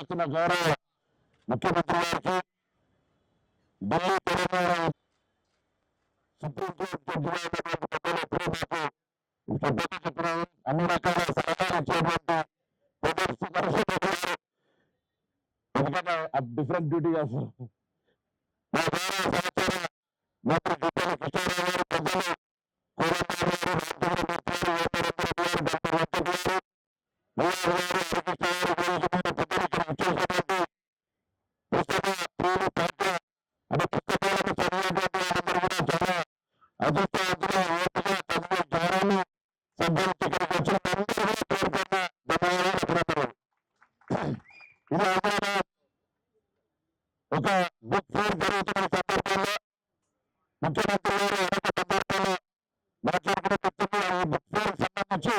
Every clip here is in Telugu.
ఇచ్చిన గౌరవ ముఖ్యమంత్రి గారికి, ఢిల్లీ తెలంగాణ సుప్రీంకోర్టు జడ్జిగా ఉన్నటువంటి పెద్దలు ఎప్పుడూ మాకు పెద్దలు చెప్పినారు. అన్ని రకాల సలహాలు ఇచ్చేటువంటి ఎందుకంటే డిఫరెంట్ డ్యూటీ చేస్తారు. మా గౌరవ సమాచార మంత్రి గిట్టల కృష్ణారావు గారు, పెద్దలు ఒక బుక్ ఫేర్ జరుగుతున్న సందర్భంలో ముఖ్యమంత్రి గారు అనేక సందర్భాల్లో మాట్లాడుకునే చెప్తుంది. ఈ బుక్ ఫేర్ సంబంధించి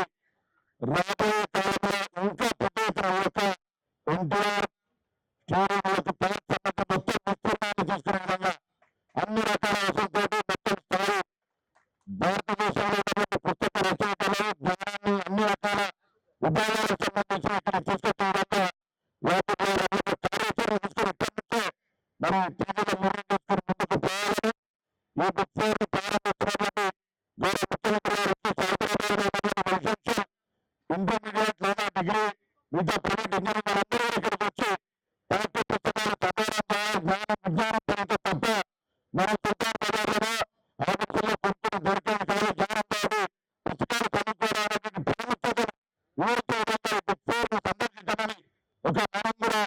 రాబోయే కాలంలో ఇంకా పెద్ద ఎత్తున యొక్క ఎన్టీఆర్ స్టేడియంలకు ప్లాట్ సంబంధించి మొత్తం విస్తీర్ణాన్ని తీసుకునే విధంగా అన్ని రకాల వసతులతో మొత్తం స్థాయి భారతదేశంలో ఉన్నటువంటి పుస్తక రచయితలు జ్ఞానాన్ని అన్ని రకాల ఉద్యోగాలకు సంబంధించి ఇక్కడ తీసుకొచ్చే విధంగా కార్యాచరణ తీసుకుని ఇక్కడి నుంచే మరి ప్రజల నిర్ణయం తీసుకుని ముందుకు పోవాలని ఈ బుక్ ఫేర్ ప్రారంభిస్తున్నటువంటి గౌరవ ముఖ్యమంత్రి గారు వచ్చి ఇంటర్మీడియట్ లేదా డిగ్రీ విద్యా ప్రైవేట్ ఇంజనీరింగ్ అందరూ ఇక్కడికి వచ్చి పాఠ్య పుస్తకాలు చదవడం విజ్ఞానం పెరిగితే తప్ప మనం తుఫాన్ బజార్లో ఆఫీసుల్లో కొనుక్కుని దొరికేది కాదు. జ్ఞానం కాదు, పుస్తకాలు కొనుక్కోవడానికి ప్రాముఖ్యతను వివరించే విధంగా ఈ బుక్ ఫేర్ సందర్శించమని ఒక మనం కూడా